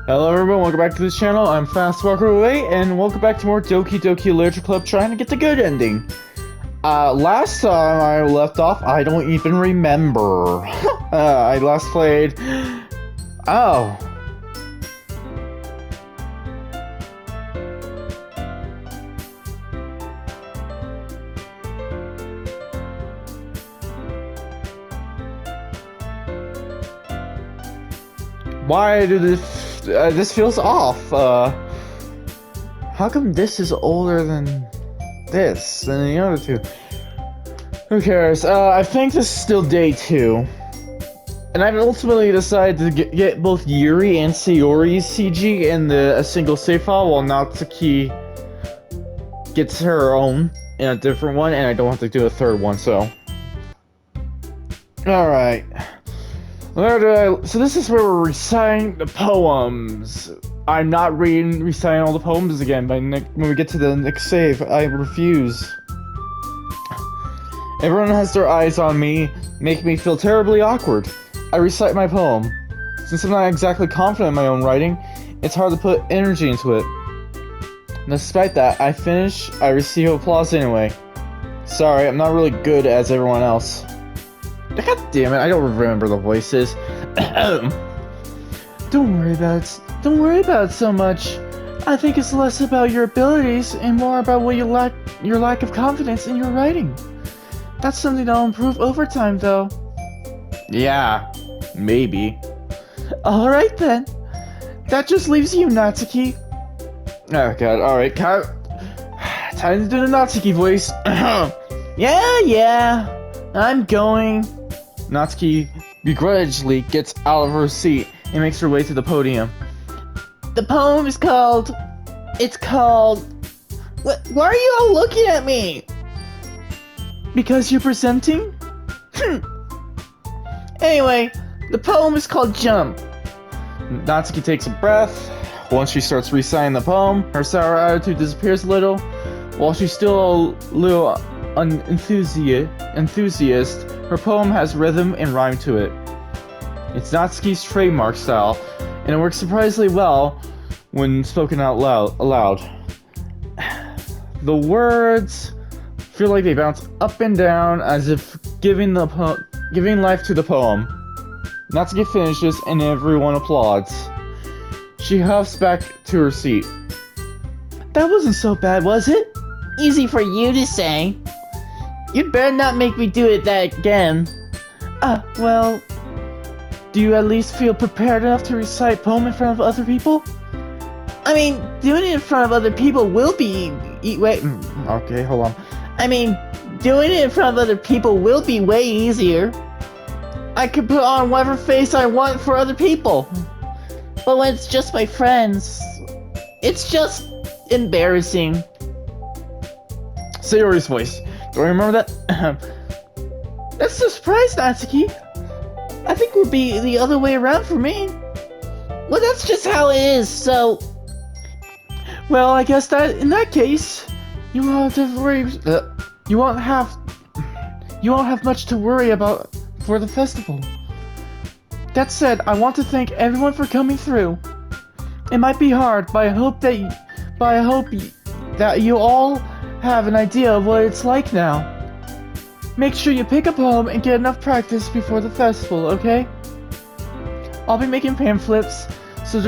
Hello everyone, welcome back to this channel. I'm Fast Walker Away, and welcome back to more Doki Doki Literature Club trying to get the good ending. Last time I left off, I don't even remember. I last played... Oh. Why did this feels off? How come this is older than this, than the other two? Who cares? I think this is still day 2. And I've ultimately decided to get both Yuri and Sayori's CG in a single save file, while Natsuki gets her own in a different one, and I don't have to do a third one, so... Alright. So this is where we're reciting the poems. I'm not reciting all the poems again, but when we get to the next save, I refuse. Everyone has their eyes on me, making me feel terribly awkward. I recite my poem. Since I'm not exactly confident in my own writing, it's hard to put energy into it. Despite that, I finish, I receive applause anyway. Sorry, I'm not really good as everyone else. God damn it, I don't remember the voices. Don't worry about it. Don't worry about it so much. I think it's less about your abilities and more about what your lack of confidence in your writing. That's something that'll improve over time, though. Yeah, maybe. Alright then. That just leaves you, Natsuki. Oh god, alright, time to do the Natsuki voice. Yeah, I'm going. Natsuki begrudgingly gets out of her seat and makes her way to the podium. The poem is called... Why are you all looking at me? Because you're presenting? Anyway, the poem is called Jump. Natsuki takes a breath. Once she starts reciting the poem, her sour attitude disappears a little. While she's still a little enthusiast, her poem has rhythm and rhyme to it. It's Natsuki's trademark style, and it works surprisingly well when spoken out aloud. The words feel like they bounce up and down as if giving life to the poem. Natsuki finishes and everyone applauds. She huffs back to her seat. That wasn't so bad, was it? Easy for you to say. You'd better not make me do that again. Well... Do you at least feel prepared enough to recite a poem in front of other people? I mean, doing it in front of other people will be... okay, hold on. I mean, doing it in front of other people will be way easier. I can put on whatever face I want for other people. But when it's just my friends, it's just embarrassing. Sayori's voice. Do I remember that? That's a surprise, Natsuki. I think it would be the other way around for me. Well, that's just how it is, so... Well, I guess that, in that case, you won't have to worry... You won't have much to worry about for the festival. That said, I want to thank everyone for coming through. It might be hard, but I hope that you all have an idea of what it's like now. Make sure you pick a poem and get enough practice before the festival, okay? I'll be making pamphlets, so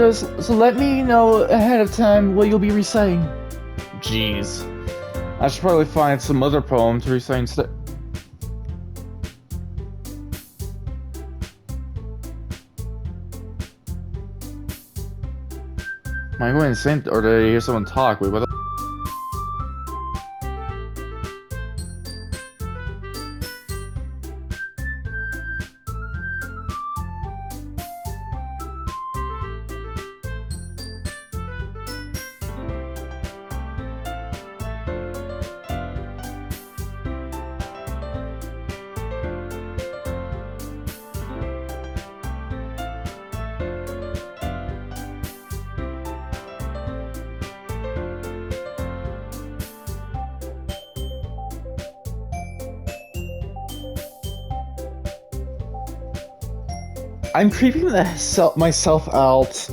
let me know ahead of time what you'll be reciting. Jeez. I should probably find some other poem to recite instead. Am I going insane, or did I hear someone talk? Wait, what the... I'm creeping myself out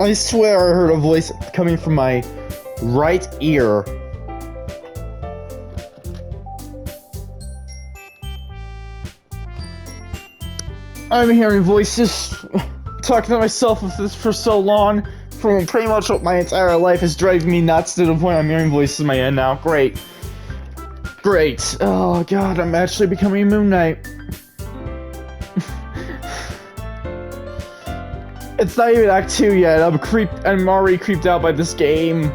I swear I heard a voice coming from my right ear. I'm hearing voices, talking to myself with this for so long, for pretty much my entire life is driving me nuts to the point I'm hearing voices in my head now. Great. Great. Oh god, I'm actually becoming Moon Knight. It's not even Act 2 yet. I'm already creeped out by this game.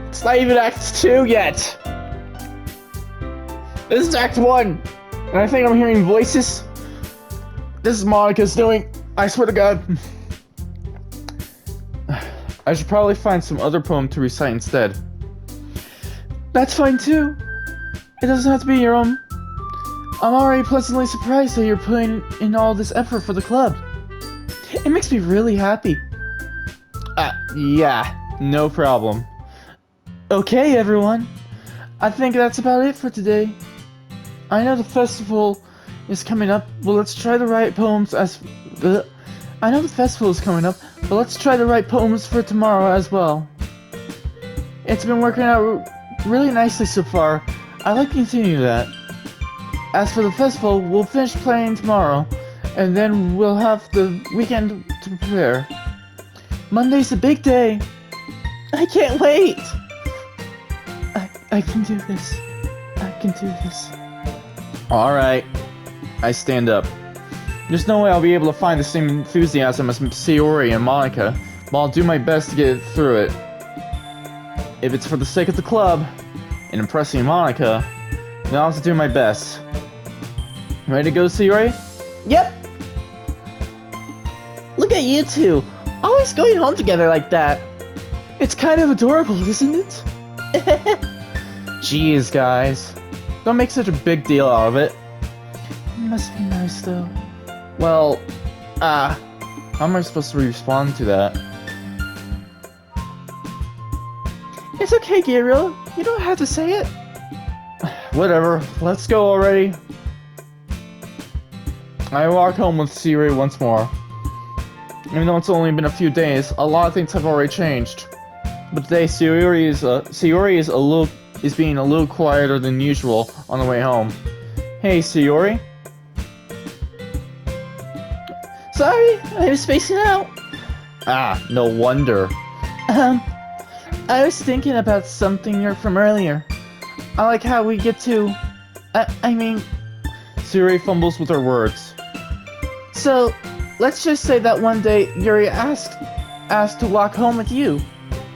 It's not even Act 2 yet. This is Act 1. And I think I'm hearing voices. This is Monica's doing. I swear to God. I should probably find some other poem to recite instead. That's fine too. It doesn't have to be your own. I'm already pleasantly surprised that you're putting in all this effort for the club. It makes me really happy. Yeah, no problem. Okay, everyone. I think that's about it for today. I know the festival is coming up, but let's try to write poems as... I know the festival is coming up, but let's try to write poems for tomorrow as well. It's been working out really nicely so far. I'd like to continue that. As for the festival, we'll finish playing tomorrow, and then we'll have the weekend to prepare. Monday's a big day. I can't wait! I can do this. I can do this. Alright. I stand up. There's no way I'll be able to find the same enthusiasm as Sayori and Monica, but I'll do my best to get through it. If it's for the sake of the club, and impressing Monica, then I'll have to do my best. Ready to go, Sayori? Yep! Look at you two, always going home together like that. It's kind of adorable, isn't it? Jeez, guys. Don't make such a big deal out of it. It must be nice, though. Well, how am I supposed to respond to that? It's okay, Gabriel. You don't have to say it. Whatever. Let's go already. I walk home with Sayori once more. Even though it's only been a few days, a lot of things have already changed. But today, Sayori is being a little quieter than usual on the way home. Hey, Sayori. Sorry, I was spacing out. No wonder. I was thinking about something from earlier. I like how we get to... I mean... Sayori fumbles with her words. So, let's just say that one day Yuri asked to walk home with you.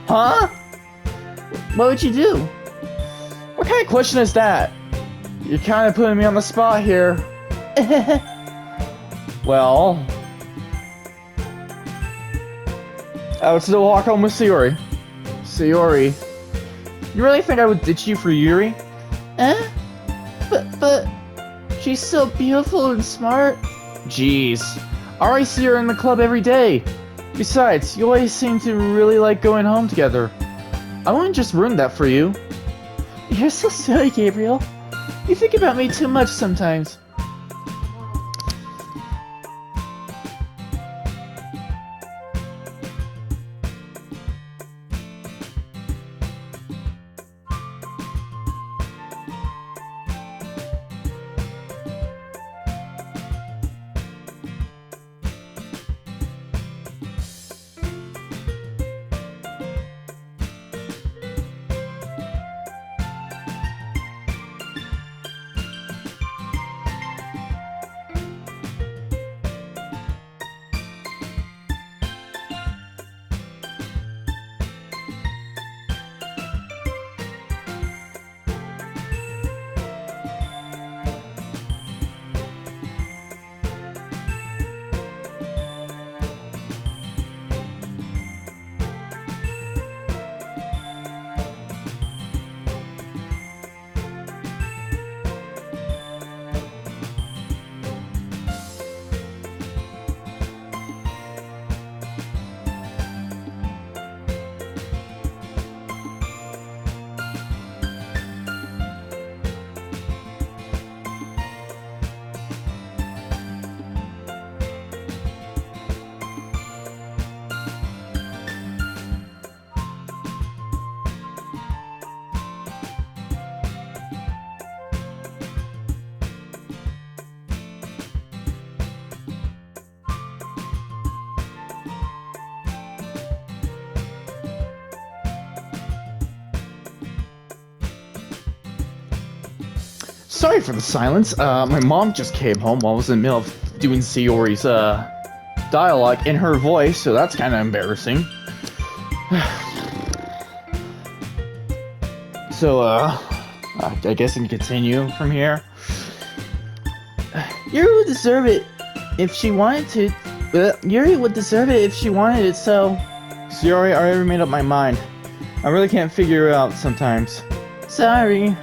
Huh? What would you do? What kind of question is that? You're kind of putting me on the spot here. Well... I would still walk home with Sayori. Sayori. You really think I would ditch you for Yuri? But... She's so beautiful and smart. Jeez. I already see her in the club every day. Besides, you always seem to really like going home together. I wouldn't just ruin that for you. You're so silly, Gabriel. You think about me too much sometimes. Sorry for the silence. My mom just came home while I was in the middle of doing Sayori's, dialogue in her voice, so that's kind of embarrassing. So, I guess I can continue from here. Yuri would deserve it if she wanted to. Yuri would deserve it if she wanted it, so... Sayori, I already made up my mind. I really can't figure it out sometimes. Sorry.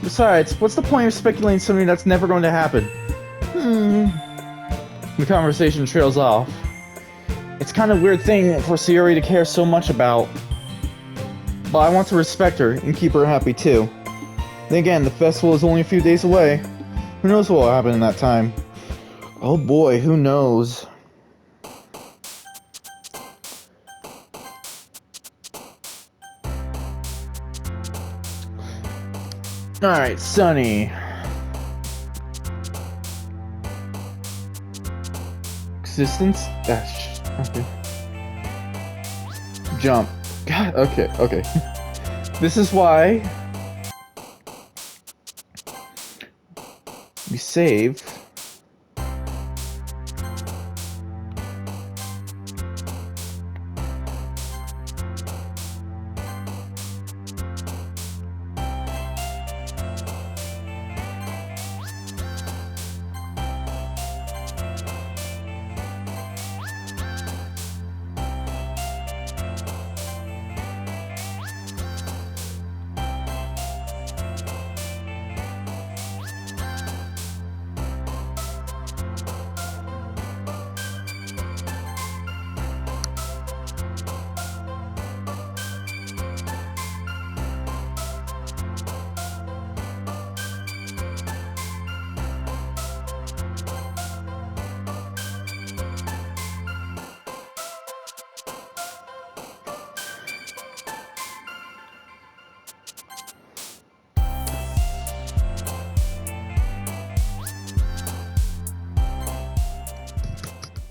Besides, what's the point of speculating something that's never going to happen? The conversation trails off. It's kind of a weird thing for Sayori to care so much about. But I want to respect her and keep her happy too. Then again, the festival is only a few days away. Who knows what will happen in that time? Oh boy, who knows? Alright, Sunny. Existence? Dash. Okay. Jump. God, okay. This is why we save.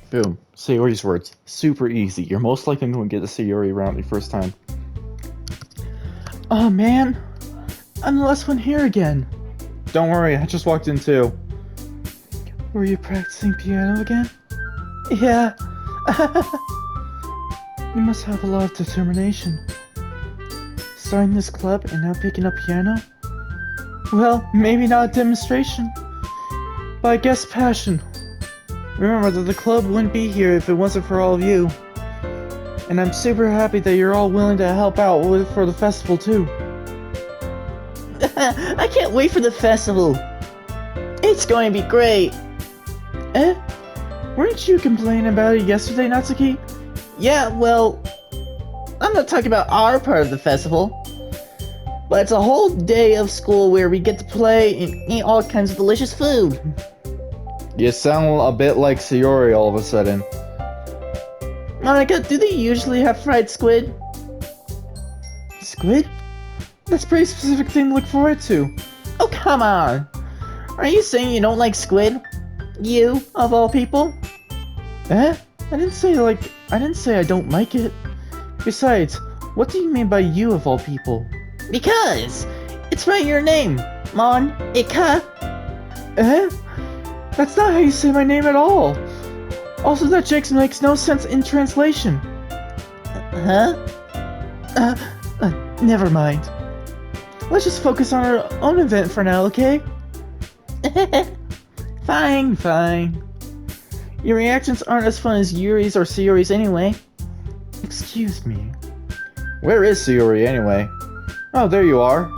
Boom. Sayori's words. Super easy. You're most likely going to get the Sayori around the first time. Oh man, I'm the last one here again. Don't worry, I just walked in too. Were you practicing piano again? Yeah. You must have a lot of determination. Starting this club and now picking up piano? Well, maybe not a demonstration, but I guess passion. Remember that the club wouldn't be here if it wasn't for all of you. And I'm super happy that you're all willing to help out for the festival too. I can't wait for the festival. It's going to be great. Weren't you complaining about it yesterday, Natsuki? Yeah, well, I'm not talking about our part of the festival. But it's a whole day of school where we get to play and eat all kinds of delicious food. You sound a bit like Sayori all of a sudden. Monica, do they usually have fried squid? Squid? That's a pretty specific thing to look forward to. Oh, come on! Are you saying you don't like squid? You, of all people? I didn't say I don't like it. Besides, what do you mean by you, of all people? Because! It's right in your name! Monica! That's not how you say my name at all! Also, that Jax makes no sense in translation. Never mind. Let's just focus on our own event for now, okay? Fine. Your reactions aren't as fun as Yuri's or Sayori's anyway. Excuse me. Where is Sayori anyway? Oh, there you are.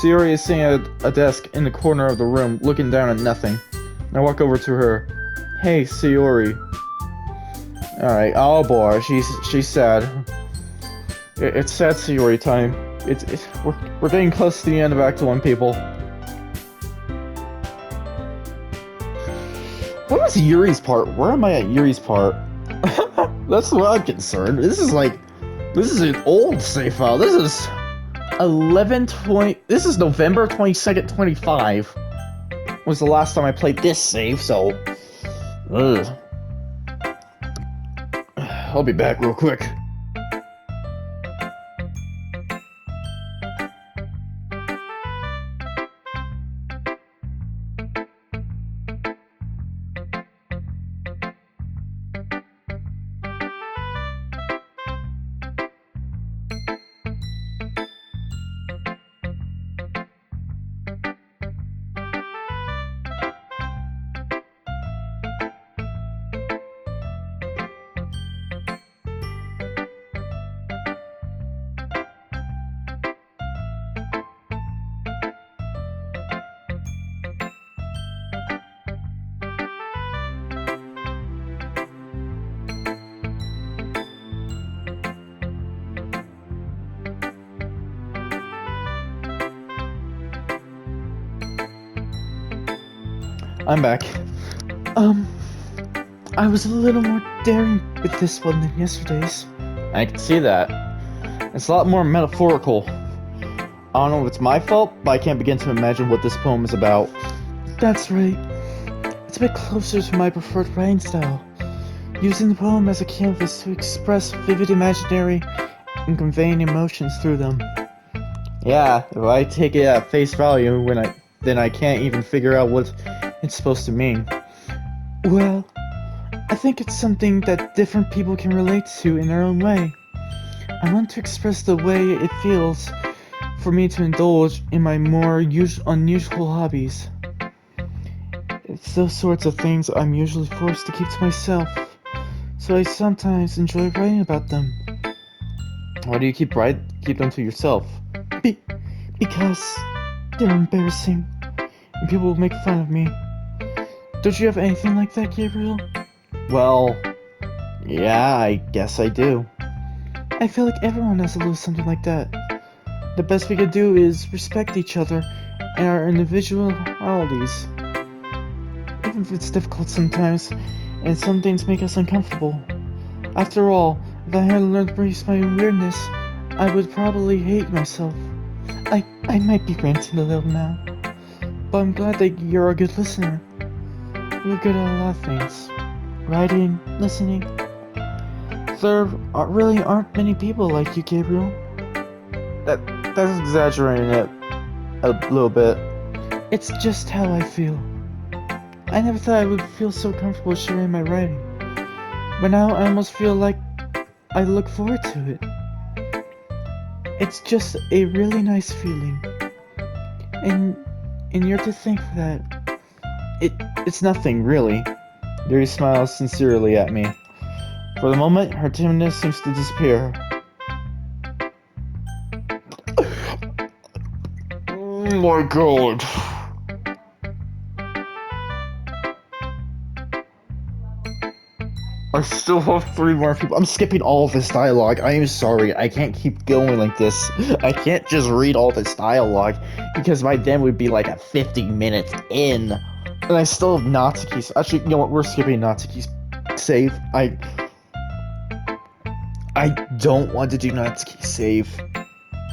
Sayori is sitting at a desk in the corner of the room, looking down at nothing. I walk over to her. Hey, Sayori. Alright, oh boy, she's sad. It's sad Sayori time. We're getting close to the end of Act 1, people. What was Yuri's part? Where am I at Yuri's part? That's what I'm concerned. This is an old save file. This is this is November 22nd, 25. Was the last time I played this save, so... Ugh. I'll be back real quick. I'm back. I was a little more daring with this one than yesterday's. I can see that. It's a lot more metaphorical. I don't know if it's my fault, but I can't begin to imagine what this poem is about. That's right. It's a bit closer to my preferred writing style. Using the poem as a canvas to express vivid imaginary and conveying emotions through them. Yeah, if I take it at face value, then I can't even figure out what it's supposed to mean. Well, I think it's something that different people can relate to in their own way. I want to express the way it feels for me to indulge in my more unusual hobbies. It's those sorts of things I'm usually forced to keep to myself, so I sometimes enjoy writing about them. Why do you keep them to yourself? Because they're embarrassing, and people will make fun of me. Don't you have anything like that, Gabriel? Well, yeah, I guess I do. I feel like everyone has a little something like that. The best we could do is respect each other and our individualities. Even if it's difficult sometimes, and some things make us uncomfortable. After all, if I had learned to embrace my own weirdness, I would probably hate myself. I might be ranting a little now, but I'm glad that you're a good listener. You're good at a lot of things. Writing, listening. There really aren't many people like you, Gabriel. That's exaggerating it a little bit. It's just how I feel. I never thought I would feel so comfortable sharing my writing, but now I almost feel like I look forward to it. It's just a really nice feeling, and you're to thank for that. It's nothing, really. Yuri smiles sincerely at me. For the moment, her timidness seems to disappear. Oh my god. I still have 3 more people. I'm skipping all of this dialogue. I am sorry. I can't keep going like this. I can't just read all this dialogue, because by then we'd be like at 50 minutes in. And I still have Natsuki's. Actually, you know what? We're skipping Natsuki's save. I don't want to do Natsuki's save.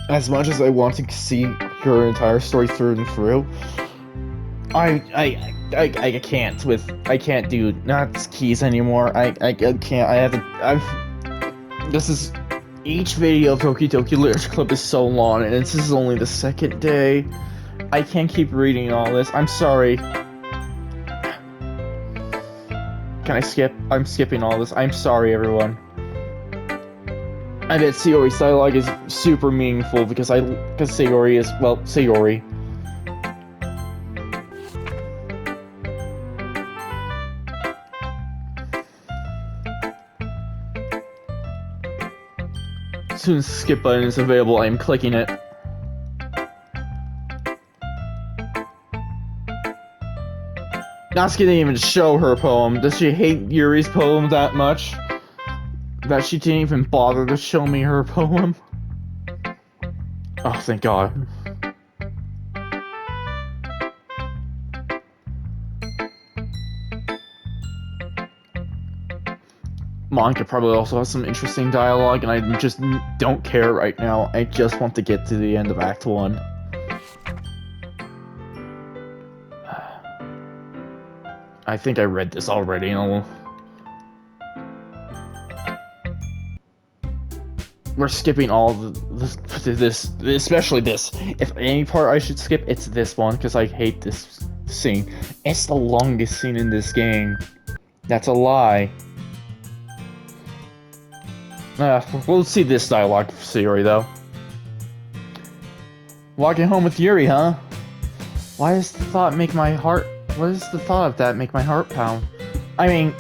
As much as I want to see her entire story through and through, I can't do Natsuki's anymore. I can't. This is, each video of Toki Toki Literature Club is so long, and this is only the 2nd day. I can't keep reading all this. I'm sorry. Can I skip? I'm skipping all this. I'm sorry, everyone. I bet Sayori's dialogue is super meaningful because Sayori is, well, Sayori. As soon as the skip button is available, I am clicking it. Natsuki didn't even show her poem. Does she hate Yuri's poem that much? That she didn't even bother to show me her poem? Oh, thank God. Monica probably also has some interesting dialogue, and I just don't care right now. I just want to get to the end of Act 1. I think I read this already. We're skipping all this, especially this. If any part I should skip, it's this one, because I hate this scene. It's the longest scene in this game. That's a lie. We'll see this dialogue for Sayori, though. Walking home with Yuri, huh? Why does the thought of that make my heart pound? I mean,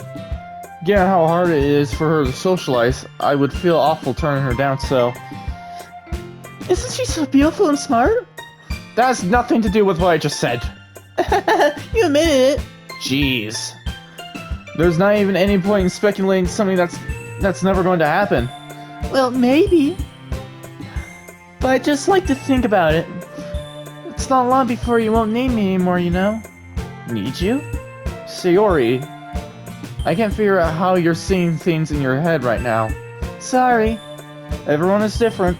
given how hard it is for her to socialize, I would feel awful turning her down, so... Isn't she so beautiful and smart? That has nothing to do with what I just said. You admitted it. Jeez. There's not even any point in speculating something that's never going to happen. Well, maybe. But I just like to think about it. It's not long before you won't need me anymore, you know? Need you? Sayori, I can't figure out how you're seeing things in your head right now. Sorry. Everyone is different.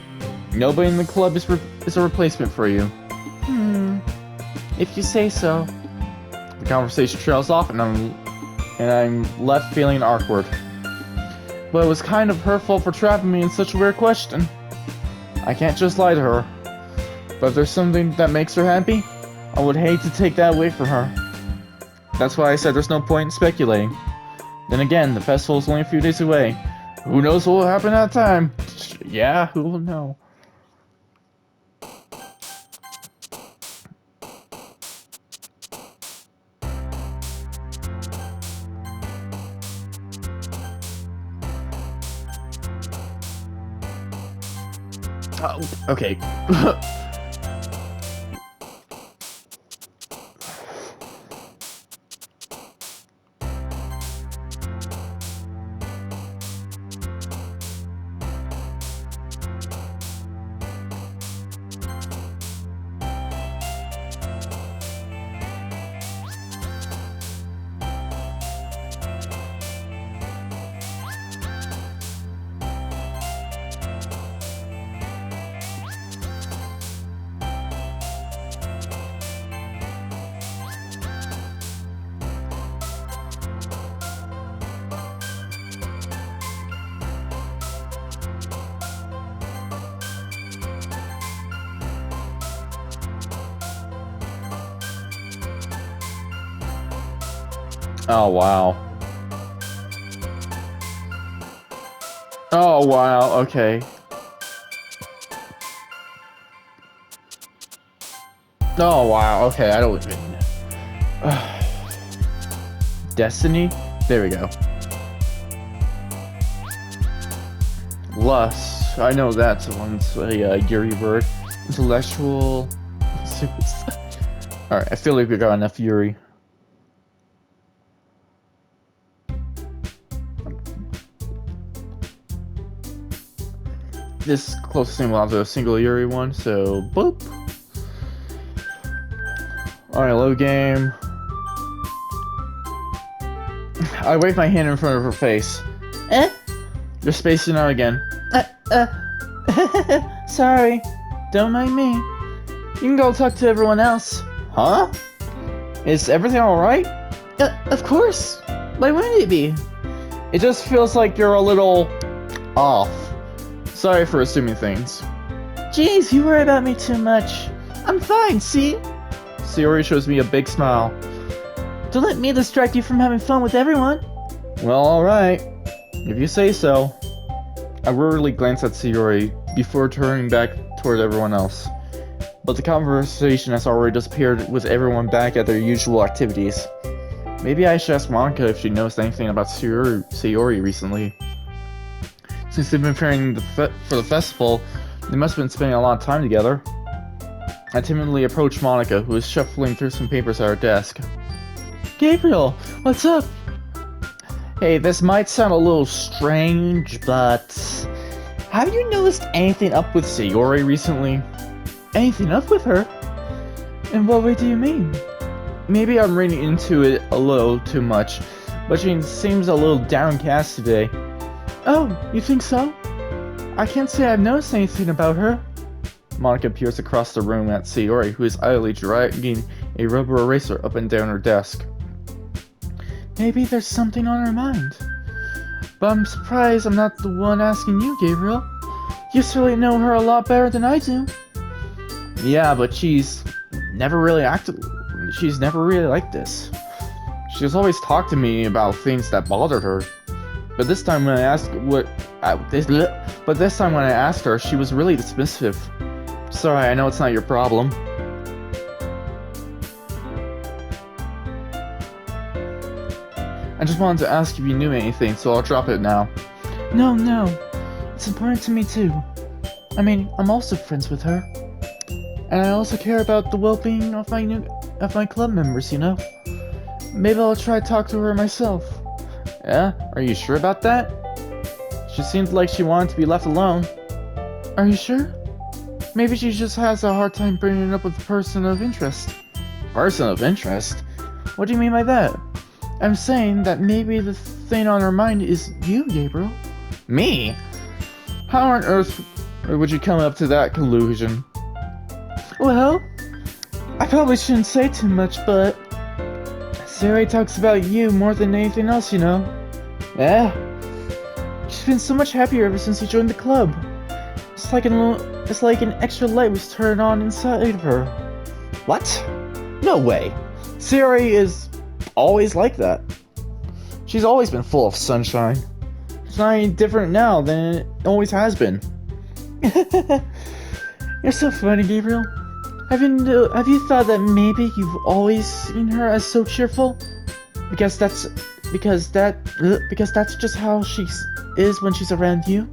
Nobody in the club is a replacement for you. If you say so. The conversation trails off and I'm left feeling awkward. But it was kind of her fault for trapping me in such a weird question. I can't just lie to her. But if there's something that makes her happy, I would hate to take that away from her. That's why I said there's no point in speculating. Then again, the festival's only a few days away. Who knows what will happen at that time? Yeah, who will know? Oh, okay. Oh, wow. Oh, wow, okay. Oh, wow, okay, I don't even... Destiny? There we go. Lust. I know that's one's a Yuri word. Intellectual... Alright, I feel like we got enough Yuri. This closest thing will have a single Yuri one, so boop. Alright, load game. I wave my hand in front of her face. You're spacing out again. Sorry. Don't mind me. You can go talk to everyone else. Huh? Is everything alright? Of course. Why wouldn't it be? It just feels like you're a little... off. Sorry for assuming things. Jeez, you worry about me too much. I'm fine, see? Sayori shows me a big smile. Don't let me distract you from having fun with everyone. Well, alright. If you say so. I wearily glance at Sayori before turning back toward everyone else. But the conversation has already disappeared with everyone back at their usual activities. Maybe I should ask Monica if she knows anything about Sayori recently. Since they've been preparing for the festival, they must have been spending a lot of time together. I timidly approached Monica, who was shuffling through some papers at her desk. Gabriel, what's up? Hey, this might sound a little strange, but... have you noticed anything up with Sayori recently? Anything up with her? In what way do you mean? Maybe I'm reading into it a little too much, but she seems a little downcast today. Oh, you think so? I can't say I've noticed anything about her. Monica peers across the room at Sayori, who is idly dragging a rubber eraser up and down her desk. Maybe there's something on her mind. But I'm surprised I'm not the one asking you, Gabriel. You certainly know her a lot better than I do. Yeah, but she's never really like this. She's always talked to me about things that bothered her. But this time when I asked her, she was really dismissive. Sorry, I know it's not your problem. I just wanted to ask if you knew anything, so I'll drop it now. No. It's important to me too. I mean, I'm also friends with her. And I also care about the well-being of my club members, you know? Maybe I'll try to talk to her myself. Yeah? Are you sure about that? She seemed like she wanted to be left alone. Are you sure? Maybe she just has a hard time bringing it up with a person of interest. Person of interest? What do you mean by that? I'm saying that maybe the thing on her mind is you, Gabriel. Me? How on earth would you come up to that conclusion? Well, I probably shouldn't say too much, but Sayori talks about you more than anything else, you know. Yeah. She's been so much happier ever since you joined the club. It's like an extra light was turned on inside of her. What? No way. Sayori is always like that. She's always been full of sunshine. It's not any different now than it always has been. You're so funny, Gabriel. Have you thought that maybe you've always seen her as so cheerful? Because that's just how she is when she's around you?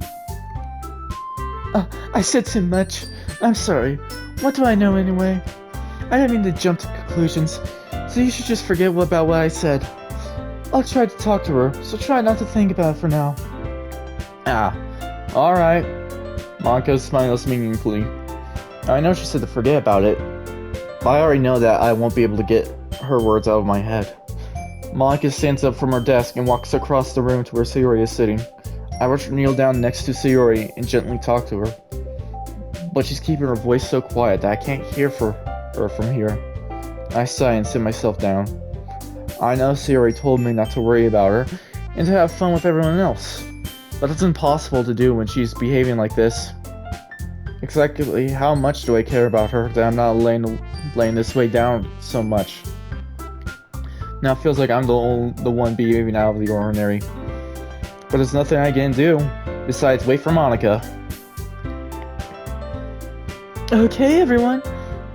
I said too much. I'm sorry. What do I know anyway? I didn't mean to jump to conclusions, so you should just forget about what I said. I'll try to talk to her, so try not to think about it for now. Alright. Monica smiles meaningfully. I know she said to forget about it, but I already know that I won't be able to get her words out of my head. Monica stands up from her desk and walks across the room to where Sayori is sitting. I watch her kneel down next to Sayori and gently talk to her. But she's keeping her voice so quiet that I can't hear her from here. I sigh and sit myself down. I know Sayori told me not to worry about her and to have fun with everyone else. But that's impossible to do when she's behaving like this. Exactly how much do I care about her that I'm not laying this way down so much? Now it feels like I'm the one behaving out of the ordinary. But there's nothing I can do besides wait for Monica. Okay, everyone.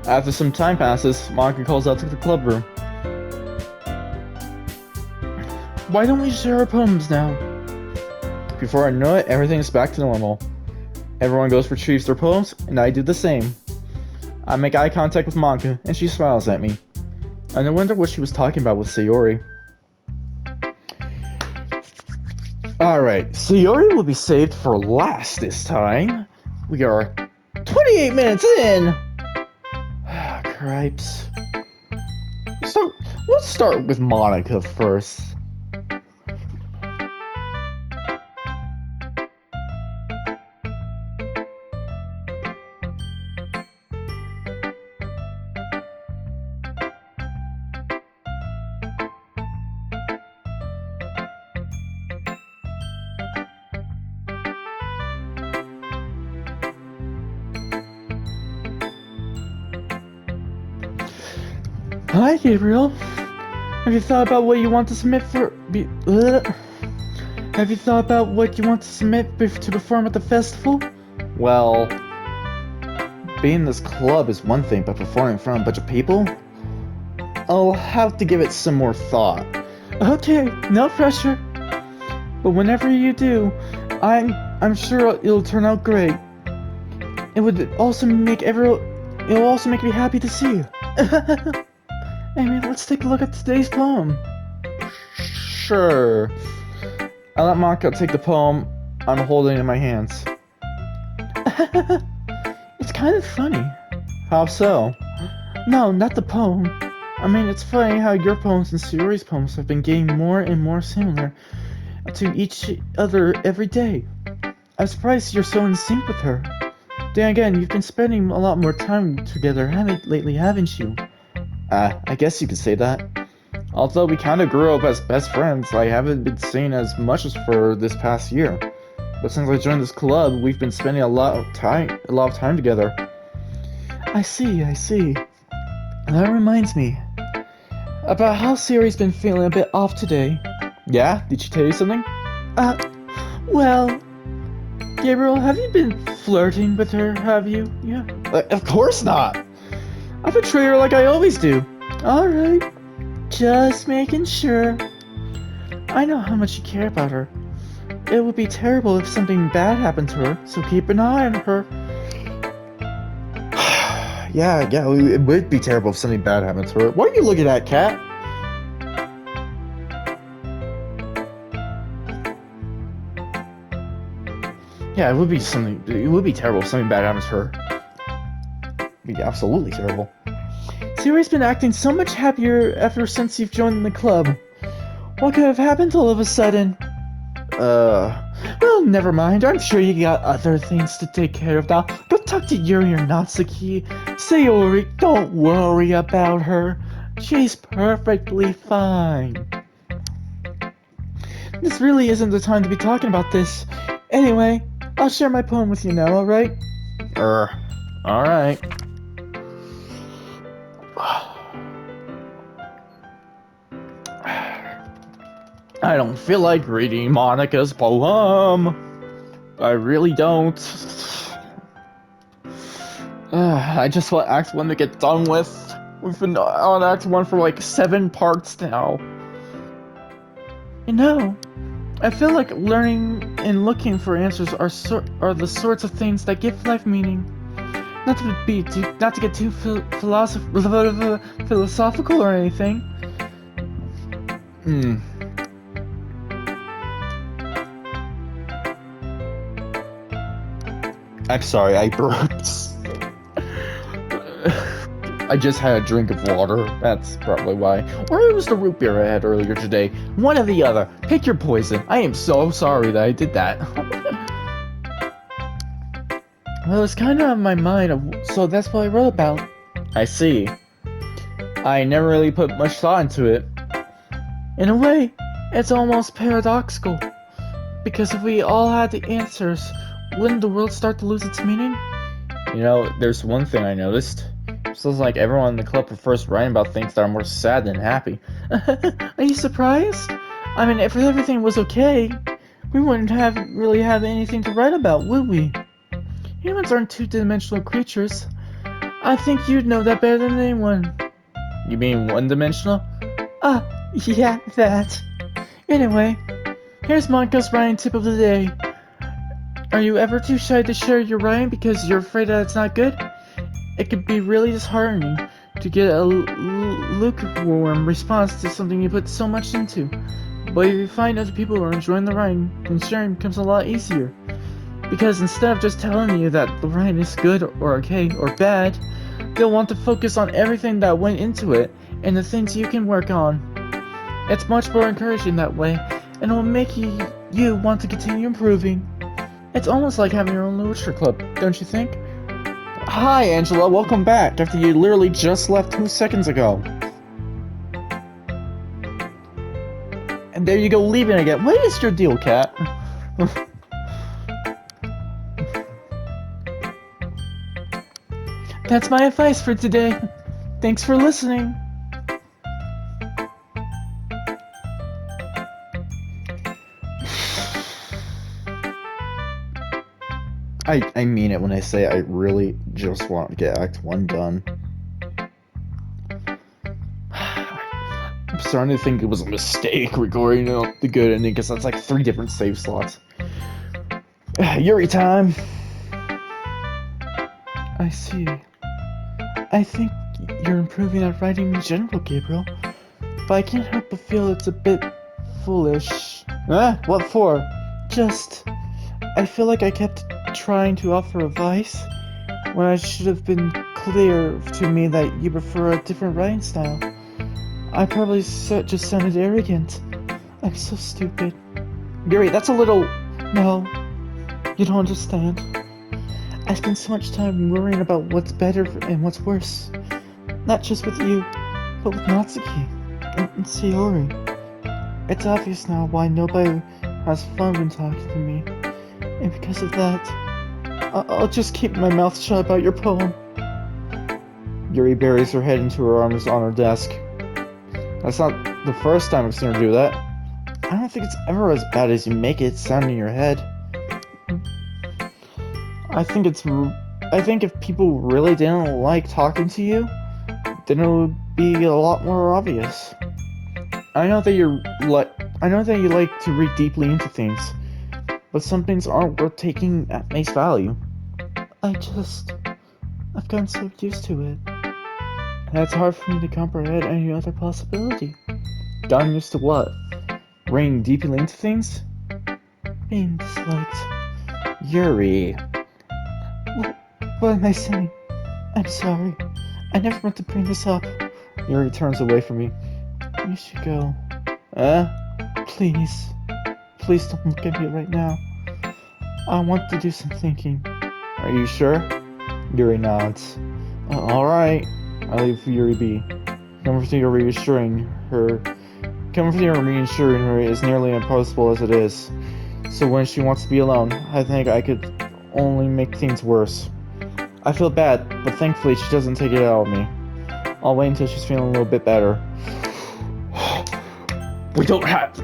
After some time passes, Monica calls out to the club room. Why don't we share our poems now? Before I know it, everything's back to normal. Everyone goes retrieves their poems, and I do the same. I make eye contact with Monica, and she smiles at me. And I wonder what she was talking about with Sayori. Alright, Sayori will be saved for last this time. We are 28 minutes in! Cripes. So, let's start with Monica first. Hi, Gabriel. Have you thought about what you want to submit for? Have you thought about what you want to submit to perform at the festival? Well, being in this club is one thing, but performing in front of a bunch of people? I'll have to give it some more thought. Okay, no pressure. But whenever you do, I'm sure it'll turn out great. It'll also make me happy to see you. Amy, let's take a look at today's poem. Sure. I let Monica take the poem I'm holding in my hands. It's kind of funny. How so? No, not the poem. I mean, it's funny how your poems and Sayori's poems have been getting more and more similar to each other every day. I'm surprised you're so in sync with her. Then again, you've been spending a lot more time together lately, haven't you? I guess you could say that. Although we kind of grew up as best friends, I haven't been seeing as much as for this past year. But since I joined this club, we've been spending a lot of time together. I see. That reminds me about how Sayori's been feeling a bit off today. Yeah? Did she tell you something? Well, Gabriel, have you been flirting with her, have you? Yeah. Of course not! I betray her like I always do. Alright. Just making sure. I know how much you care about her. It would be terrible if something bad happened to her, so keep an eye on her. Yeah, it would be terrible if something bad happened to her. What are you looking at, Cat? Yeah, it would be terrible if something bad happens to her. It'd be absolutely terrible. Sayori's been acting so much happier ever since you've joined the club. What could have happened all of a sudden? Well, never mind. I'm sure you got other things to take care of now. Go talk to Yuri or Natsuki. Sayori, don't worry about her. She's perfectly fine. This really isn't the time to be talking about this. Anyway, I'll share my poem with you now, alright? Alright. I don't feel like reading Monica's poem. I really don't. I just want Act 1 to get done with. We've been on Act 1 for like 7 parts now. You know, I feel like learning and looking for answers are the sorts of things that give life meaning. Not to get too philosophical or anything. I'm sorry, I burped. I just had a drink of water. That's probably why. Or it was the root beer I had earlier today. One or the other. Pick your poison. I am so sorry that I did that. Well, it's kind of on my mind, so that's what I wrote about. I see. I never really put much thought into it. In a way, it's almost paradoxical. Because if we all had the answers, wouldn't the world start to lose its meaning? You know, there's one thing I noticed. It feels like everyone in the club prefers writing about things that are more sad than happy. Are you surprised? I mean, if everything was okay, we wouldn't really have anything to write about, would we? Humans aren't two-dimensional creatures. I think you'd know that better than anyone. You mean one-dimensional? Yeah, that. Anyway, here's Monica's writing tip of the day. Are you ever too shy to share your writing because you're afraid that it's not good? It can be really disheartening to get a lukewarm response to something you put so much into. But if you find other people are enjoying the writing, then sharing becomes a lot easier. Because instead of just telling you that the writing is good or okay or bad, they'll want to focus on everything that went into it and the things you can work on. It's much more encouraging that way, and it will make you want to continue improving. It's almost like having your own literature club, don't you think? Hi, Angela, welcome back after you literally just left 2 seconds ago. And there you go, leaving again. What is your deal, cat? That's my advice for today. Thanks for listening. I mean it when I say I really just want to get Act 1 done. I'm starting to think it was a mistake recording the good ending because that's like 3 different save slots. Yuri time! I see. I think you're improving at writing in general, Gabriel. But I can't help but feel it's a bit foolish. What for? I feel like I kept trying to offer advice when I should have been clear to me that you prefer a different writing style. I probably just sounded arrogant. I'm so stupid. Yuri, that's a little... No, you don't understand. I spend so much time worrying about what's better and what's worse. Not just with you, but with Natsuki and Sayori. It's obvious now why nobody has fun when talking to me. And because of that, I'll just keep my mouth shut about your poem. Yuri buries her head into her arms on her desk. That's not the first time I've seen her do that. I don't think it's ever as bad as you make it sound in your head. I think if people really didn't like talking to you, then it would be a lot more obvious. I know that you like to read deeply into things, but some things aren't worth taking at face value. I've gotten so used to it. And it's hard for me to comprehend any other possibility. Gotten used to what? Reading deeply into things? Being disliked. Yuri. What am I saying? I'm sorry. I never meant to bring this up. Yuri turns away from me. You should go. Please. Please don't look at me right now. I want to do some thinking. Are you sure? Yuri nods. Alright. I leave Yuri be. Comforting or reassuring her is nearly impossible as it is. So when she wants to be alone, I think I could only make things worse. I feel bad, but thankfully she doesn't take it out on me. I'll wait until she's feeling a little bit better. We don't have...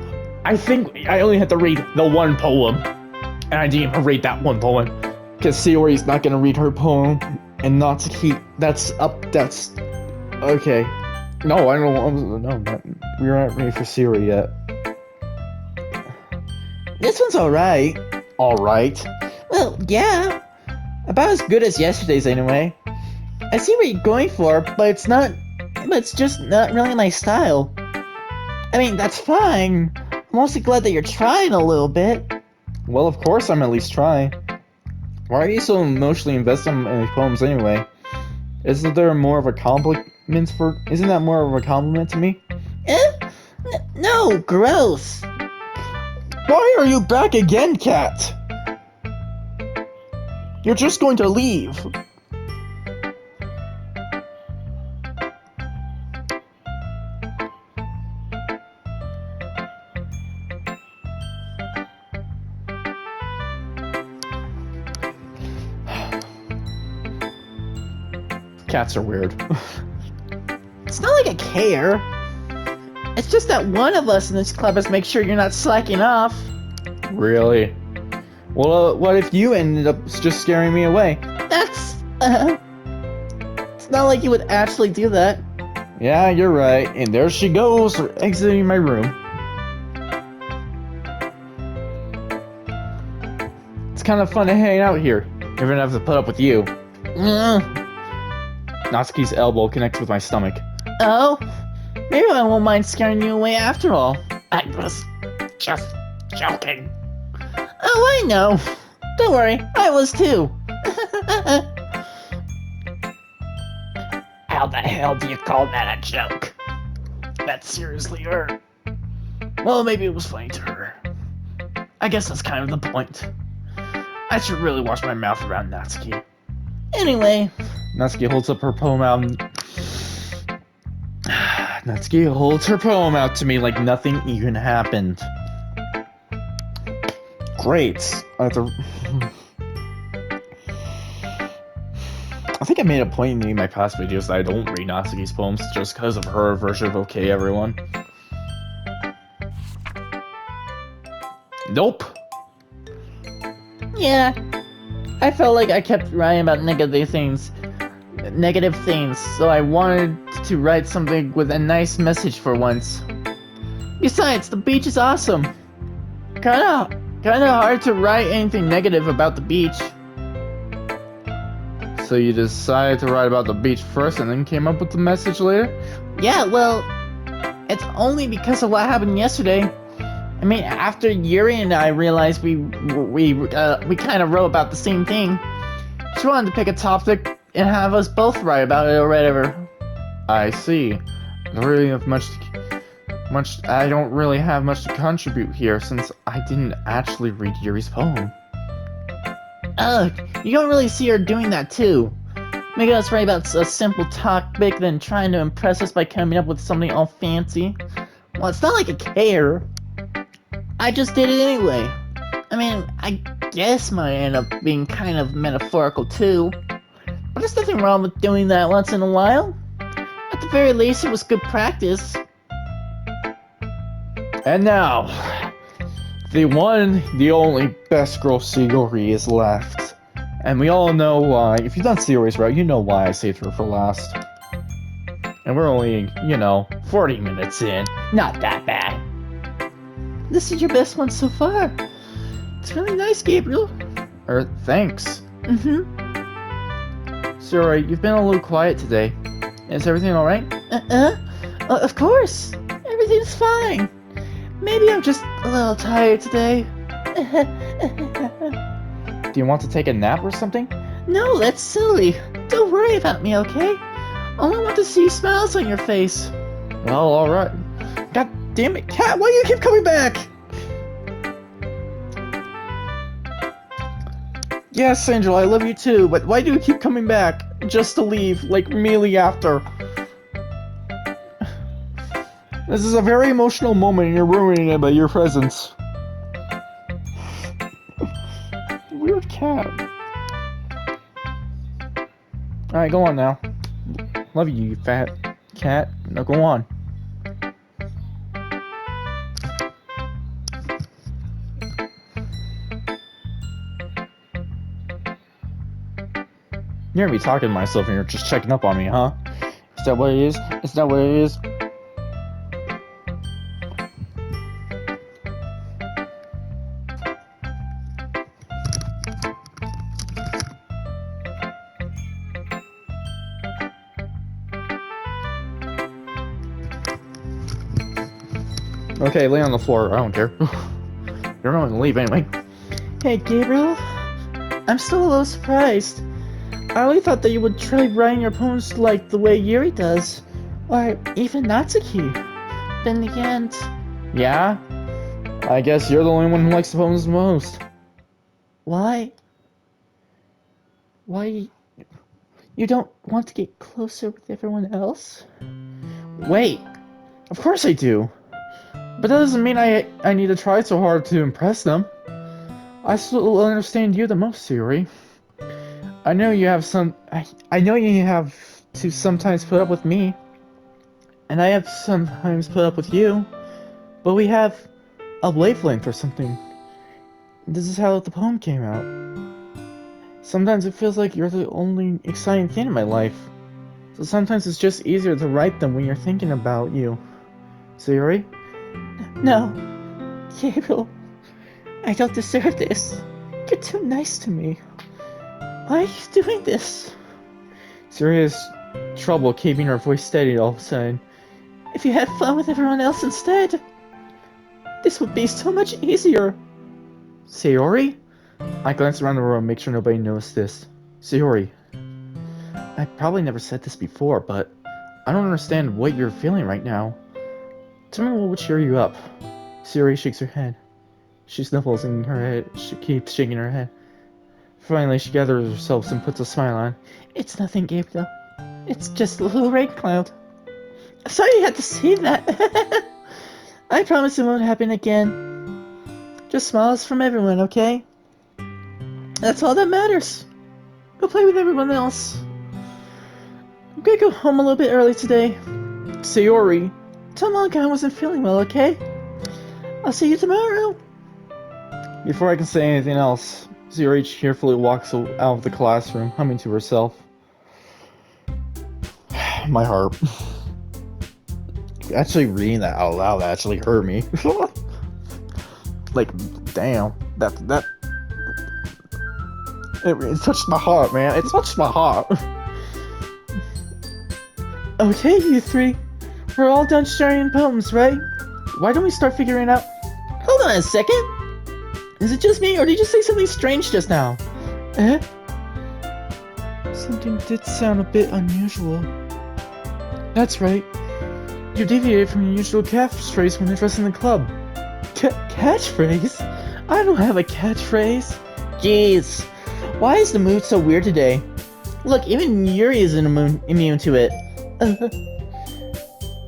I think I only had to read the one poem. And I didn't even read that one poem. Because Sayori's not gonna read her poem. And Natsuki, that's... Okay. No, I don't... No, we're not ready for Sayori yet. This one's alright. Alright? Well, yeah. About as good as yesterday's anyway. I see what you're going for, but it's not... But it's just not really my style. I mean, that's fine. I'm mostly glad that you're trying a little bit. Well, of course I'm at least trying. Why are you so emotionally invested in my poems anyway? Isn't that more of a compliment to me? No, gross. Why are you back again, Cat? You're just going to leave. Cats are weird. It's not like I care. It's just that one of us in this club has to make sure you're not slacking off. Really? Well, what if you ended up just scaring me away? That's, It's not like you would actually do that. Yeah, you're right. And there she goes, exiting my room. It's kind of fun to hang out here. You're gonna have to put up with you. Natsuki's elbow connects with my stomach. Oh, maybe I won't mind scaring you away after all. I was just joking. Oh, I know. Don't worry, I was too. How the hell do you call that a joke? That seriously hurt. Well, maybe it was funny to her. I guess that's kind of the point. I should really wash my mouth around Natsuki. Anyway... Natsuki holds up her poem out and... Natsuki holds her poem out to me like nothing even happened. Great. I think I made a point in my past videos that I don't read Natsuki's poems just because of her version of Okay Everyone. Nope. Yeah. I felt like I kept writing about negative things, so I wanted to write something with a nice message for once. Besides, the beach is awesome. Kinda hard to write anything negative about the beach. So you decided to write about the beach first and then came up with the message later? Yeah, well, it's only because of what happened yesterday. I mean, after Yuri and I realized we kind of wrote about the same thing, she wanted to pick a topic and have us both write about it or whatever. I see. I don't really have I don't really have much to contribute here since I didn't actually read Yuri's poem. Ugh, you don't really see her doing that too. Making us write about a simple topic, then trying to impress us by coming up with something all fancy. Well, it's not like I care. I just did it anyway. I mean, I guess might end up being kind of metaphorical too. But there's nothing wrong with doing that once in a while. At the very least, it was good practice. And now, the one, the only best girl Sayori is left. And we all know why. If you've done Sayori's route, you know why I saved her for last. And we're only, 40 minutes in. Not that bad. This is your best one so far. It's really nice, Gabriel. Thanks. Sayori, you've been a little quiet today. Is everything alright? Of course. Everything's fine. Maybe I'm just a little tired today. Do you want to take a nap or something? No, that's silly. Don't worry about me, okay? I only want to see smiles on your face. Well, alright. God Damn it, Cat, why do you keep coming back? Yes, Angel, I love you too, but why do you keep coming back? Just to leave, like, immediately after. This is a very emotional moment and you're ruining it by your presence. Weird cat. Alright, go on now. Love you, you fat cat. Now go on. You're gonna be talking to myself and you're just checking up on me, huh? Is that what it is? Is that what it is? Okay, lay on the floor. I don't care. You're not gonna leave anyway. Hey, Gabriel. I'm still a little surprised. I really thought that you would try writing your poems like the way Yuri does. Or even Natsuki. Then again... Yeah? I guess you're the only one who likes the poems the most. Why? Why... You don't want to get closer with everyone else? Wait! Of course I do! But that doesn't mean I need to try so hard to impress them. I still understand you the most, Yuri. I know you have I know you have to sometimes put up with me. And I have sometimes put up with you. But we have a wavelength or something. This is how the poem came out. Sometimes it feels like you're the only exciting thing in my life. So sometimes it's just easier to write them when you're thinking about you. Yuri? No. Gabriel. I don't deserve this. You're too nice to me. Why are you doing this? Serious trouble keeping her voice steady all of a sudden. If you had fun with everyone else instead, this would be so much easier. Sayori? I glanced around the room, make sure nobody noticed this. Sayori. I probably never said this before, but I don't understand what you're feeling right now. Tell me what would cheer you up. Sayori shakes her head. She snuffles in her head. She keeps shaking her head. Finally, she gathers herself and puts a smile on. It's nothing, Gabriel. It's just a little rain cloud. I'm sorry you had to see that. I promise it won't happen again. Just smiles from everyone, okay? That's all that matters. Go play with everyone else. I'm gonna go home a little bit early today. Sayori, tell Monica I wasn't feeling well, okay? I'll see you tomorrow. Before I can say anything else, Sayori cheerfully walks out of the classroom, humming to herself. My heart. Actually reading that out loud actually hurt me. Like, damn. It touched my heart, man. It touched my heart. Okay, you three. We're all done sharing poems, right? Why don't we start figuring out... Hold on a second! Is it just me, or did you say something strange just now? Eh? Something did sound a bit unusual. That's right. You deviated from your usual catchphrase when addressing the club. Catchphrase? I don't have a catchphrase. Jeez. Why is the mood so weird today? Look, even Yuri isn't immune to it.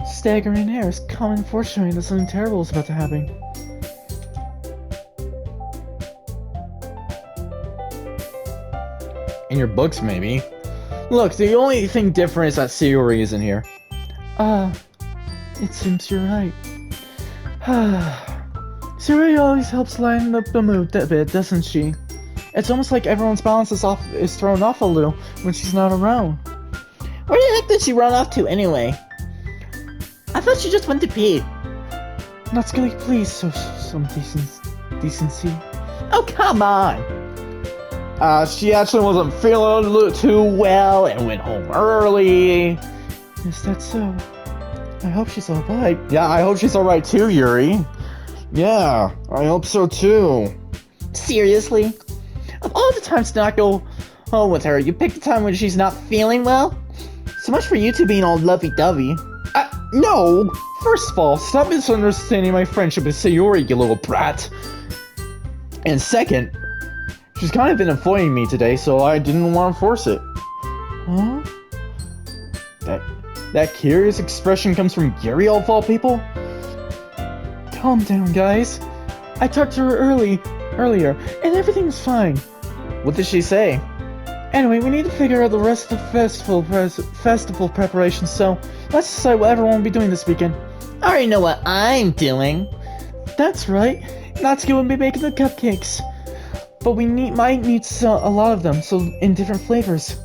Staggering air is common foreshadowing that something terrible is about to happen. In your books, maybe. Look, the only thing different is that Sayori isn't here. It seems you're right. Sayori always helps lighten up the mood a bit, doesn't she? It's almost like everyone's balance is thrown off a little when she's not around. Where the heck did she run off to anyway? I thought she just went to pee. Natsuki, please, some decency. Oh, come on! She actually wasn't feeling too well and went home early. Is that so? I hope she's alright. Yeah, I hope she's alright too, Yuri. Yeah, I hope so too. Seriously? Of all the times to not go home with her, you picked the time when she's not feeling well? So much for you two being all lovey-dovey. No! First of all, stop misunderstanding my friendship with Sayori, you little brat. And second, she's kind of been avoiding me today, so I didn't want to force it. Huh? That curious expression comes from Yuri of all people? Calm down, guys. I talked to her earlier, and everything's fine. What did she say? Anyway, we need to figure out the rest of the festival preparations, so let's decide what everyone will be doing this weekend. I already know what I'm doing. That's right. Natsuki will be making the cupcakes. But we might need a lot of them, so in different flavors.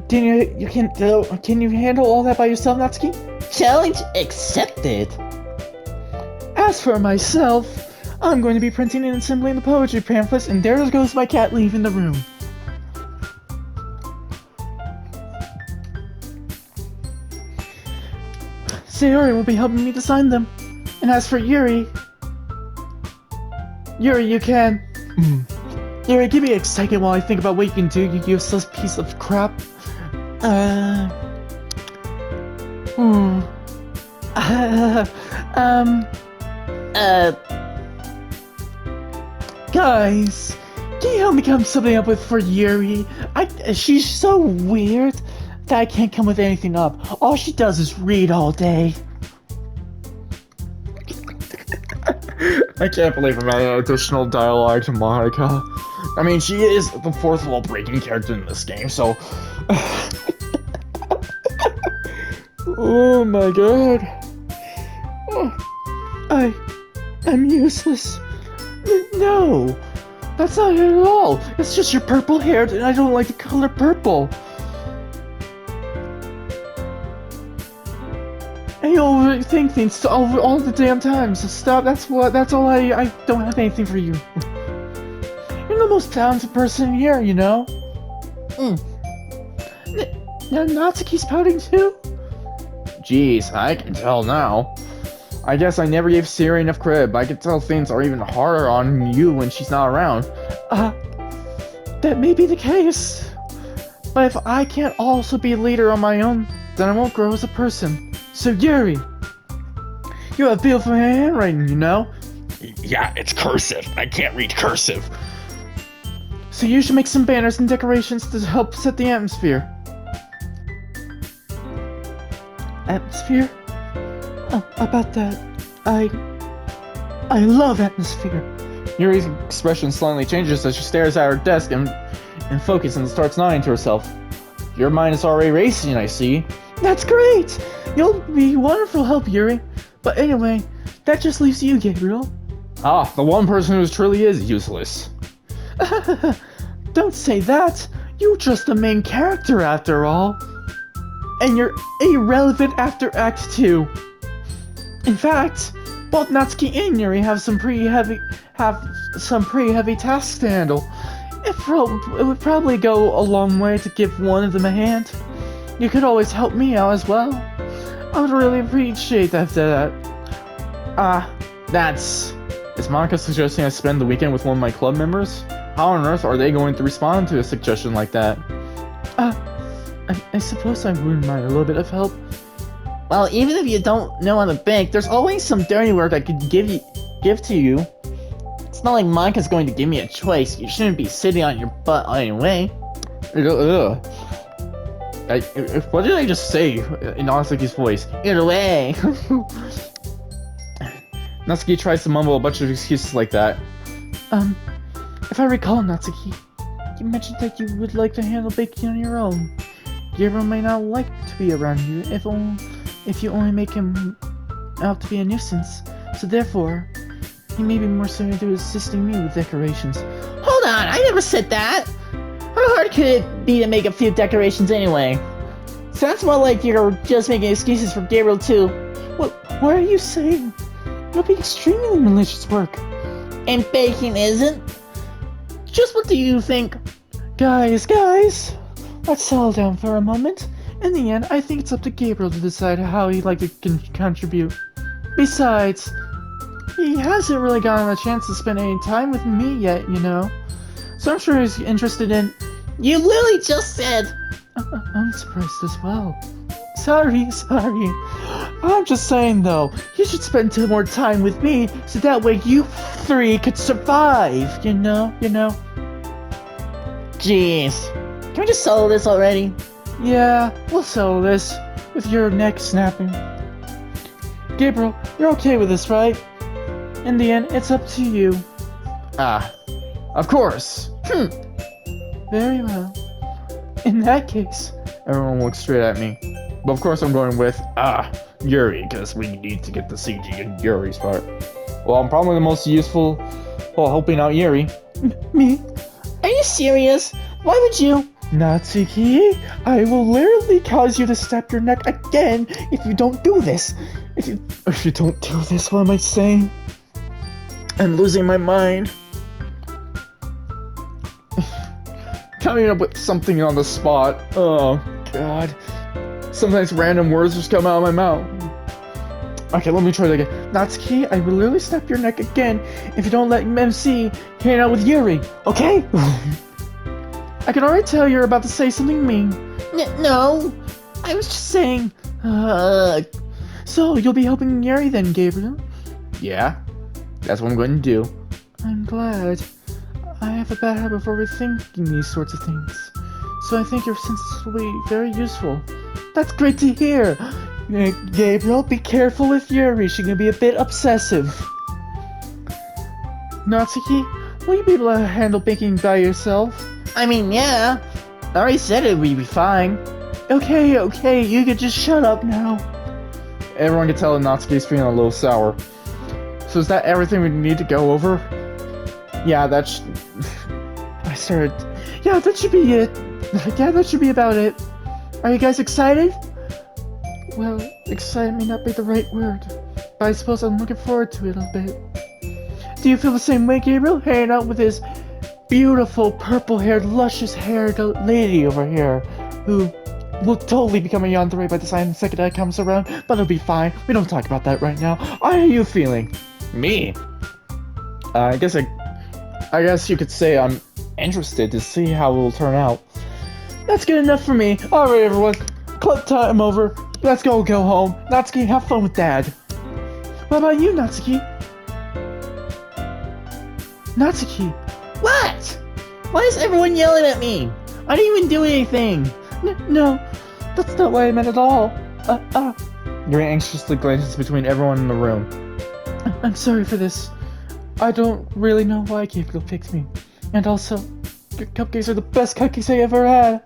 Can you handle all that by yourself, Natsuki? Challenge accepted. As for myself, I'm going to be printing and assembling the poetry pamphlets, and there goes my cat leaving the room. Sayori will be helping me design them. And as for Yuri, you can... Yuri, give me a second while I think about what you can do, you useless piece of crap. Guys, can you help me come something up with for Yuri? She's so weird that I can't come with anything up. All she does is read all day. I can't believe I'm adding additional dialogue to Monica. I mean, she is the fourth wall breaking character in this game, so... Oh my god. Oh, I'm useless. No, that's not it at all. It's just you're purple haired and I don't like the color purple. I overthink things all the damn time, so stop. That's all I don't have anything for you. You're the most talented person here, you know? Now Natsuki's pouting too? Jeez, I can tell now. I guess I never gave Sayori enough credit, but I can tell things are even harder on you when she's not around. That may be the case. But if I can't also be a leader on my own, then I won't grow as a person. So Yuri, you have beautiful handwriting, you know? Yeah, it's cursive. I can't read cursive. So you should make some banners and decorations to help set the atmosphere. Atmosphere? Oh, about that, I love atmosphere. Yuri's expression slightly changes as she stares at her desk and focuses and starts nodding to herself. Your mind is already racing, I see. That's great! You'll be wonderful help, Yuri. But anyway, that just leaves you, Gabriel. Ah, the one person who truly is useless. Don't say that! You're just the main character after all. And you're irrelevant after Act 2. In fact, both Natsuki and Yuri have some pretty heavy tasks to handle. It would probably go a long way to give one of them a hand. You could always help me out as well. I would really appreciate that. Is Monica suggesting I spend the weekend with one of my club members? How on earth are they going to respond to a suggestion like that? I suppose I wouldn't mind a little bit of help. Well, even if you don't know how to bake, there's always some dirty work I could give to you. It's not like Monica's going to give me a choice. You shouldn't be sitting on your butt anyway. What did I just say in Natsuki's voice? Either way. Natsuki tries to mumble a bunch of excuses like that. If I recall, Natsuki, you mentioned that you would like to handle baking on your own. Gabriel may not like to be around you if you only make him out to be a nuisance. So therefore, he may be more suited to assisting me with decorations. Hold on, I never said that! How hard could it be to make a few decorations anyway? Sounds more like you're just making excuses for Gabriel too. What are you saying? It'll be extremely malicious work. And baking isn't? Just what do you think? Guys, let's settle down for a moment. In the end, I think it's up to Gabriel to decide how he'd like to contribute. Besides, he hasn't really gotten a chance to spend any time with me yet, you know. So I'm sure he's interested in... You literally just said... I'm surprised as well. Sorry. I'm just saying though, you should spend more time with me so that way you three could survive, you know? Jeez. Can we just settle this already? Yeah, we'll settle this with your neck snapping. Gabriel, you're okay with this, right? In the end, it's up to you. Ah, of course. Very well. In that case, everyone looks straight at me. But of course I'm going with, Yuri, because we need to get the CG in Yuri's part. Well, I'm probably the most useful while helping out Yuri. Me? Are you serious? Why would you? Natsuki, I will literally cause you to snap your neck again if you don't do this. If you don't do this, what am I saying? I'm losing my mind. Coming up with something on the spot. Oh, God. Sometimes random words just come out of my mouth. Okay, let me try that again. Natsuki, I will literally snap your neck again if you don't let MC hang out with Yuri, okay? I can already tell you're about to say something mean. No. I was just saying. So, you'll be helping Yuri then, Gabriel? Yeah, that's what I'm going to do. I'm glad. I have a bad habit of overthinking these sorts of things. So I think your senses will be very useful. That's great to hear. Gabriel, be careful with Yuri. She can be a bit obsessive. Natsuki, will you be able to handle baking by yourself? I mean, yeah. I already said it would be fine. Okay, you can just shut up now. Everyone can tell that Natsuki's feeling a little sour. So is that everything we need to go over? Yeah, that's... Yeah, that should be it. Yeah, that should be about it. Are you guys excited? Well, excited may not be the right word, but I suppose I'm looking forward to it a bit. Do you feel the same way, Gabriel? Hanging out with this beautiful, purple-haired, luscious-haired lady over here, who will totally become a yandere by the second that comes around, but it'll be fine. We don't talk about that right now. How are you feeling? Me? I guess you could say I'm interested to see how it will turn out. That's good enough for me. Alright, everyone. Club time over. Let's go home. Natsuki, have fun with Dad. What about you, Natsuki? Natsuki! What? Why is everyone yelling at me? I didn't even do anything. No, that's not what I meant at all. Yuri anxiously glances between everyone in the room. I'm sorry for this. I don't really know why Gabriel picked me. And also, your cupcakes are the best cupcakes I ever had.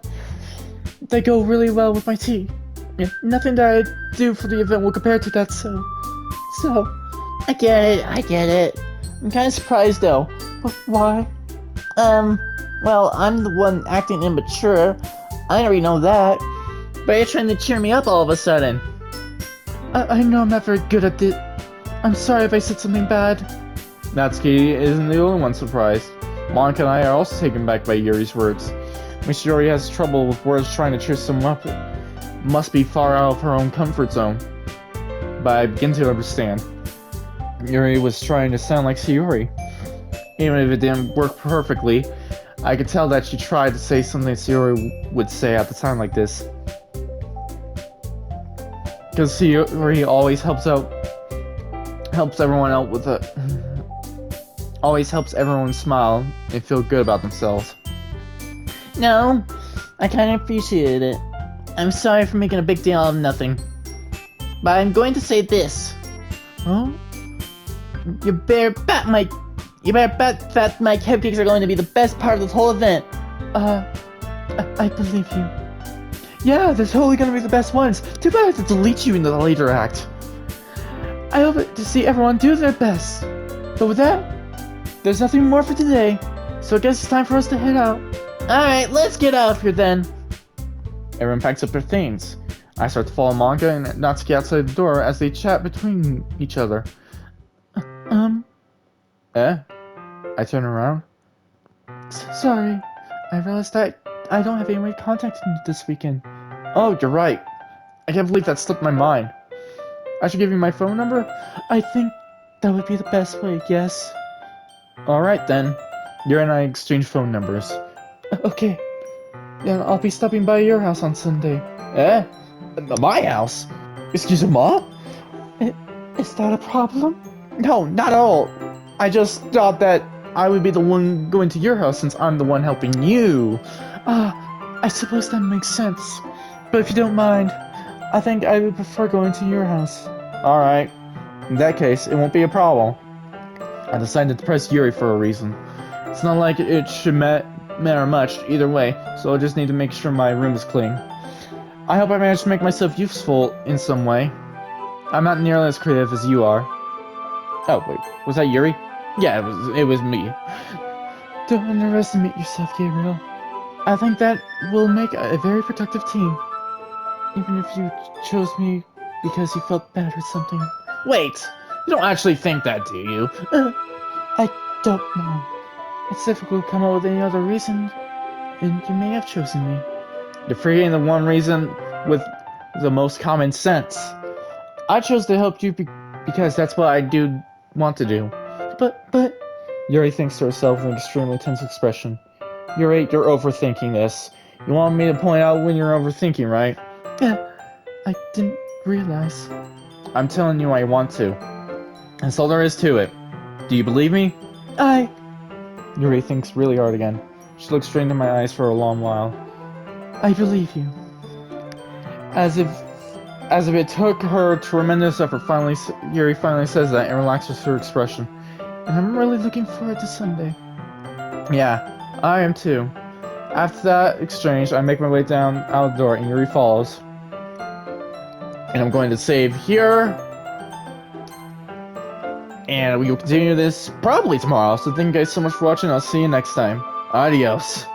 They go really well with my tea. And nothing that I do for the event will compare to that, so... I get it. I'm kind of surprised though. Why? Well, I'm the one acting immature. I already know that. But you're trying to cheer me up all of a sudden. I know I'm not very good at it. I'm sorry if I said something bad. Natsuki isn't the only one surprised. Monica and I are also taken back by Yuri's words. Miss Yuri has trouble with words trying to cheer someone up. It must be far out of her own comfort zone. But I begin to understand. Yuri was trying to sound like Sayuri. Even if it didn't work perfectly, I could tell that she tried to say something Sayuri would say at the time like this. Because Sayuri always helps everyone out with always helps everyone smile and feel good about themselves. No, I kind of appreciated it. I'm sorry for making a big deal out of nothing. But I'm going to say this. Huh? You better bet my cupcakes are going to be the best part of this whole event. I believe you. Yeah, they're totally gonna be the best ones. Too bad I have to delete you in the later act. I hope to see everyone do their best. But with that, there's nothing more for today. So I guess it's time for us to head out. Alright, let's get out of here then. Everyone packs up their things. I start to follow Manga and Natsuki outside the door as they chat between each other. I turn around. Sorry, I realized that I don't have any way to contact you this weekend. Oh, you're right. I can't believe that slipped my mind. I should give you my phone number? I think that would be the best way, yes. Alright then. You and I exchange phone numbers. Okay. Then I'll be stopping by your house on Sunday. My house? Excuse me, Ma? Is that a problem? No, not at all. I just thought that I would be the one going to your house since I'm the one helping you. I suppose that makes sense. But if you don't mind, I think I would prefer going to your house. Alright. In that case, it won't be a problem. I decided to press Yuri for a reason. It's not like it should matter much either way, so I just need to make sure my room is clean. I hope I managed to make myself useful in some way. I'm not nearly as creative as you are. Oh, wait, was that Yuri? Yeah, it was me. Don't underestimate yourself, Gabriel. I think that will make a very productive team. Even if you chose me because you felt bad or something. Wait, you don't actually think that, do you? I don't know. It's difficult to come up with any other reason, and you may have chosen me. You're forgetting the one reason with the most common sense. I chose to help you because that's what I do want to do. But... Yuri thinks to herself with an extremely tense expression. Yuri, you're overthinking this. You want me to point out when you're overthinking, right? Yeah, I didn't realize. I'm telling you I want to. That's all there is to it. Do you believe me? Yuri thinks really hard again. She looks straight into my eyes for a long while. I believe you. As if it took her tremendous effort, Yuri finally says that and relaxes her expression. And I'm really looking forward to Sunday. Yeah, I am too. After that exchange, I make my way down out the door and Yuri follows. And I'm going to save here. And we will continue this probably tomorrow. So thank you guys so much for watching. I'll see you next time. Adios.